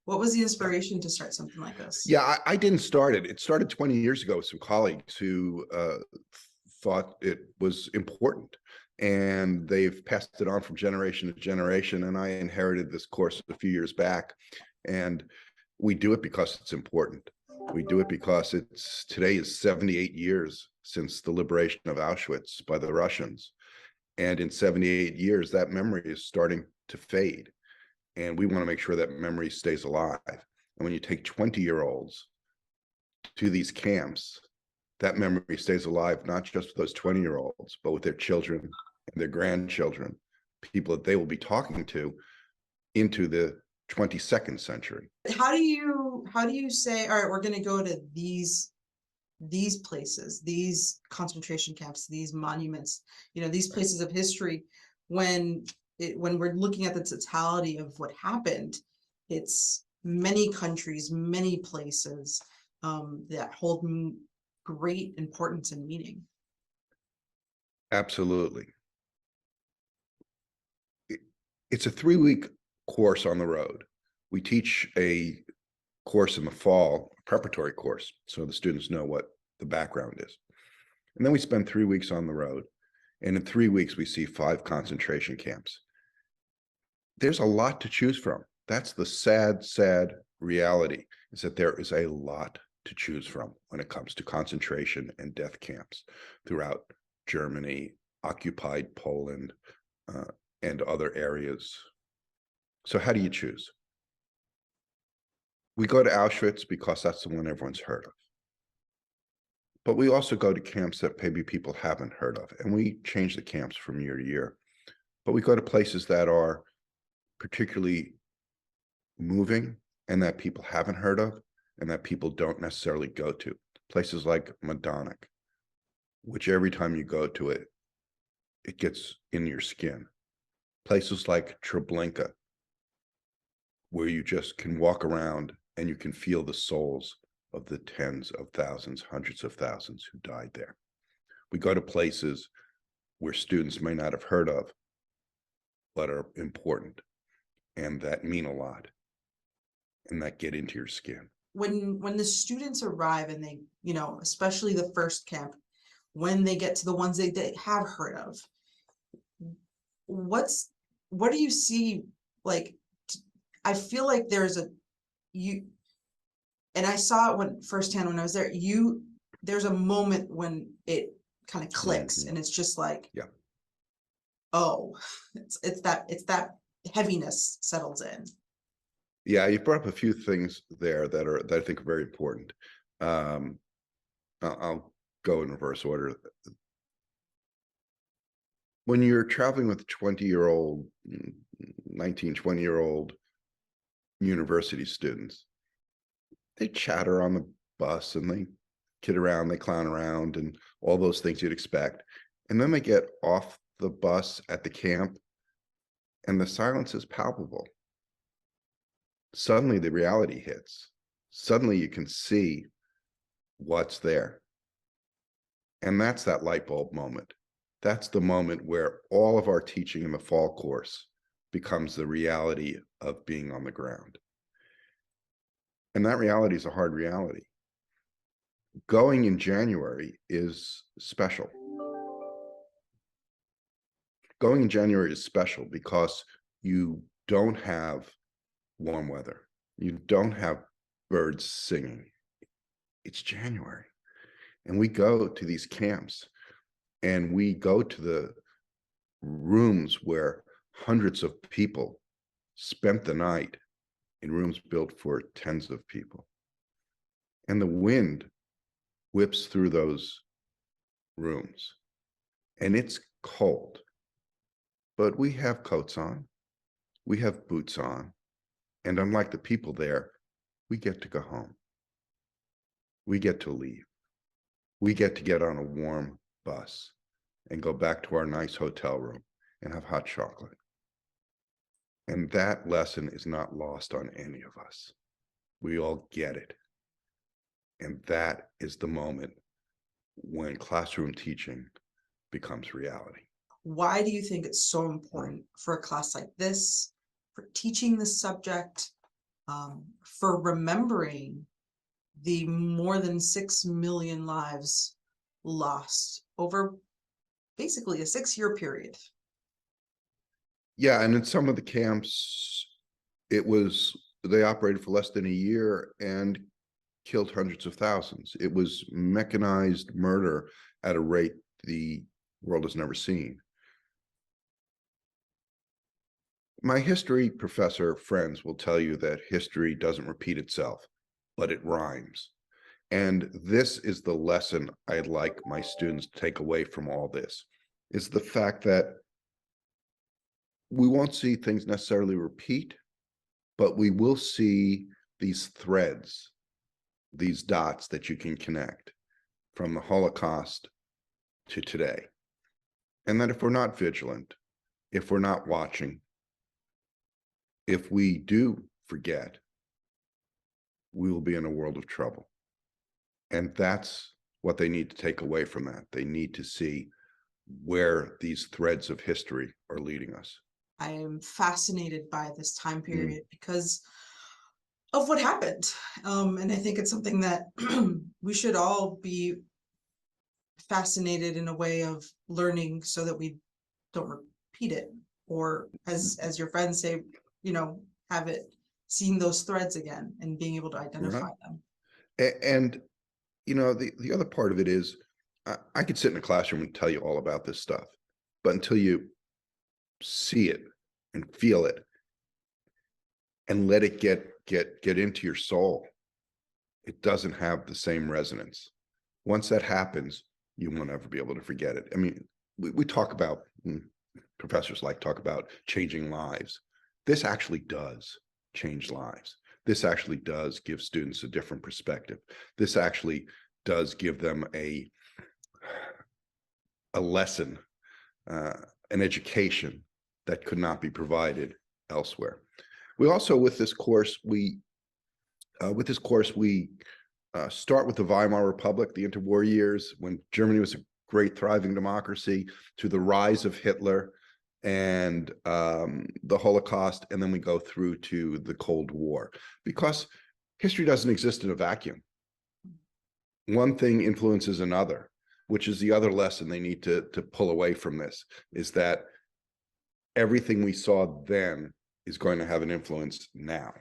What was the inspiration to start something like this? Yeah, I didn't start it. It started 20 years ago with some colleagues who thought it was important. And they've passed it on from generation to generation. And I inherited this course a few years back. And we do it because it's important. We do it because today is 78 years since the liberation of Auschwitz by the Russians. And in 78 years, that memory is starting to fade. And we want to make sure that memory stays alive. And when you take 20-year-olds to these camps, that memory stays alive, not just with those 20-year-olds, but with their children and their grandchildren, people that they will be talking to into the 22nd century. How do you say, all right, we're going to go to these places, these concentration camps, these monuments, these places of history, when we're looking at the totality of what happened, it's many countries, many places that hold great importance and meaning. Absolutely. It's a 3-week course on the road. We teach a course in the fall, a preparatory course, so the students know what the background is. And then we spend 3 weeks on the road. And in 3 weeks, we see 5 concentration camps. There's a lot to choose from. That's the sad, sad reality, is that there is a lot to choose from when it comes to concentration and death camps throughout Germany, occupied Poland, and other areas. So how do you choose? We go to Auschwitz because that's the one everyone's heard of. But we also go to camps that maybe people haven't heard of, and we change the camps from year to year. But we go to places that are particularly moving and that people haven't heard of and that people don't necessarily go to. Places like Majdanek, which every time you go to it, it gets in your skin. Places like Treblinka, where you just can walk around and you can feel the souls of the tens of thousands, hundreds of thousands who died there. We go to places where students may not have heard of, but are important and that mean a lot and that get into your skin. When the students arrive and they, especially the first camp, when they get to the ones they have heard of, what do you see? Like, I feel like and I saw it firsthand when I was there, there's a moment when it kind of clicks and it's just like, yeah. Oh, it's that heaviness settles in. Yeah, you brought up a few things there that I think are very important. I'll go in reverse order. When you're traveling with 20-year-old, 19, 20-year-old university students, they chatter on the bus and they kid around, they clown around and all those things you'd expect. And then they get off the bus at the camp and the silence is palpable. Suddenly the reality hits. Suddenly you can see what's there. And that's that light bulb moment. That's the moment where all of our teaching in the fall course becomes the reality of being on the ground. And that reality is a hard reality. Going in January is special. Going in January is special because you don't have warm weather. You don't have birds singing. It's January. And we go to these camps and we go to the rooms where hundreds of people spent the night in rooms built for tens of people. And the wind whips through those rooms and it's cold, but we have coats on, we have boots on, and unlike the people there, we get to go home. We get to leave. We get to get on a warm bus and go back to our nice hotel room and have hot chocolate. And that lesson is not lost on any of us. We all get it. And that is the moment when classroom teaching becomes reality. Why do you think it's so important for a class like this, for teaching this subject, for remembering the more than 6 million lives lost over basically a 6-year period. Yeah, and in some of the camps, they operated for less than a year and killed hundreds of thousands. It was mechanized murder at a rate the world has never seen. My history professor friends will tell you that history doesn't repeat itself, but it rhymes. And this is the lesson I'd like my students to take away from all this, is the fact that we won't see things necessarily repeat, but we will see these threads, these dots that you can connect from the Holocaust to today. And that if we're not vigilant, if we're not watching, if we do forget, we will be in a world of trouble. And that's what they need to take away from that. They need to see where these threads of history are leading us. I am fascinated by this time period because of what happened. And I think it's something that we should all be fascinated in a way of learning so that we don't repeat it, or as your friends say, have it, seeing those threads again and being able to identify them. And the other part of it is I could sit in a classroom and tell you all about this stuff, but until you see it and feel it and let it get into your soul, it doesn't have the same resonance. Once that happens, you won't ever be able to forget it. I mean, we talk about, professors like talk about changing lives. This actually does change lives. This actually does give students a different perspective. This actually does give them a lesson, an education that could not be provided elsewhere. We also, with this course, we start with the Weimar Republic, the interwar years, when Germany was a great thriving democracy, to the rise of Hitler and the Holocaust, and then we go through to the Cold War, because history doesn't exist in a vacuum. One thing influences another, which is the other lesson they need to pull away from this, is that everything we saw then is going to have an influence now,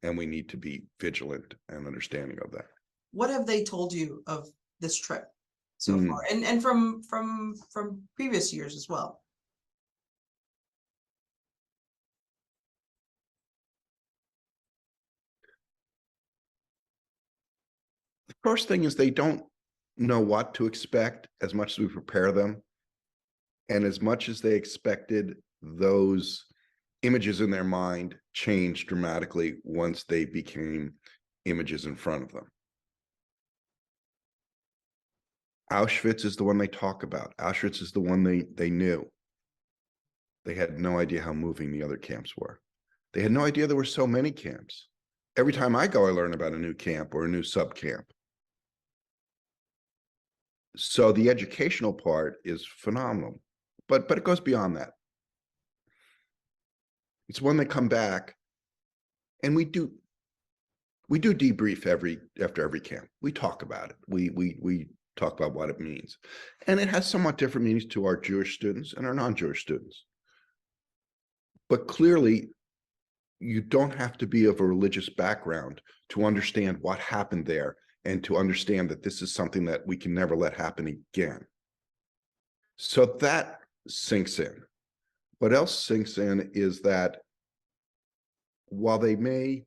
and we need to be vigilant and understanding of that. What have they told you of this trip so far, and from previous years as well? The first thing is they don't know what to expect as much as we prepare them. And as much as they expected, those images in their mind changed dramatically once they became images in front of them. Auschwitz is the one they talk about. Auschwitz is the one they knew. They had no idea how moving the other camps were. They had no idea there were so many camps. Every time I go, I learn about a new camp or a new sub-camp. So the educational part is phenomenal, but it goes beyond that. It's when they come back, and we do debrief after every camp. We talk about it. We talk about what it means, and it has somewhat different meanings to our Jewish students and our non-Jewish students. But clearly, you don't have to be of a religious background to understand what happened there, and to understand that this is something that we can never let happen again. So that sinks in. What else sinks in is that while they may,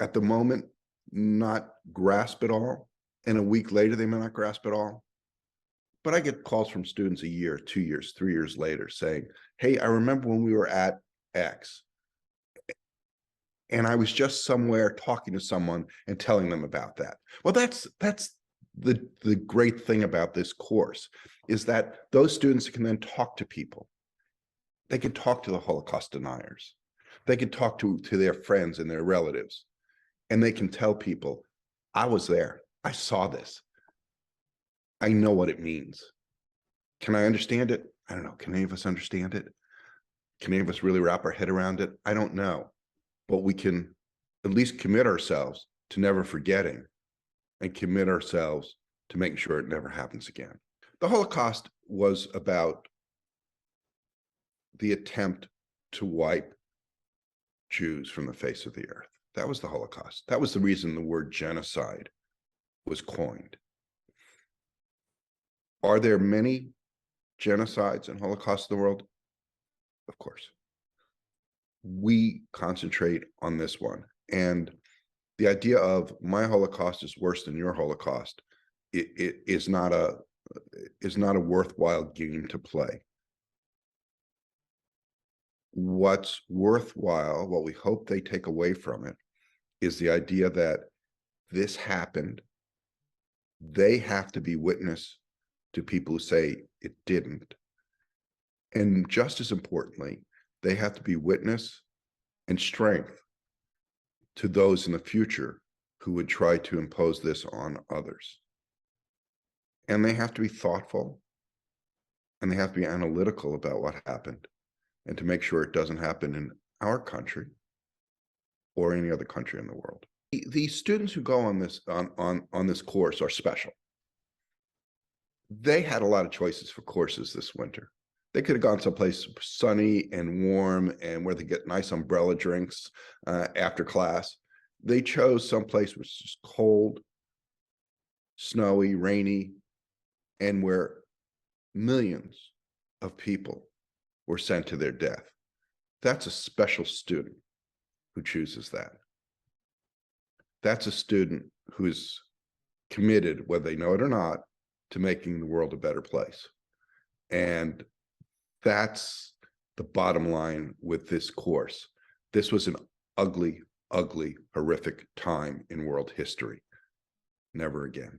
at the moment, not grasp it all, and a week later they may not grasp it all, but I get calls from students a year, 2 years, 3 years later saying, hey, I remember when we were at X, and I was just somewhere talking to someone and telling them about that. Well, that's the great thing about this course, is that those students can then talk to people. They can talk to the Holocaust deniers. They can talk to their friends and their relatives, and they can tell people, I was there. I saw this. I know what it means. Can I understand it? I don't know. Can any of us understand it? Can any of us really wrap our head around it? I don't know. But we can at least commit ourselves to never forgetting and commit ourselves to making sure it never happens again. The Holocaust was about the attempt to wipe Jews from the face of the earth. That was the Holocaust. That was the reason the word genocide was coined. Are there many genocides and Holocausts in the world? Of course. We concentrate on this one. And the idea of my Holocaust is worse than your Holocaust it is not a worthwhile game to play. What's worthwhile, what we hope they take away from it, is the idea that this happened. They have to be witness to people who say it didn't. And just as importantly, they have to be witness and strength to those in the future who would try to impose this on others. And they have to be thoughtful, and they have to be analytical about what happened, and to make sure it doesn't happen in our country or any other country in the world. The students who go on this course are special. They had a lot of choices for courses this winter. They could have gone someplace sunny and warm and where they get nice umbrella drinks after class. They chose someplace which is cold, snowy, rainy, and where millions of people were sent to their death. That's a special student who chooses that. That's a student who is committed, whether they know it or not, to making the world a better place. And that's the bottom line with this course. This was an ugly, ugly, horrific time in world history. Never again.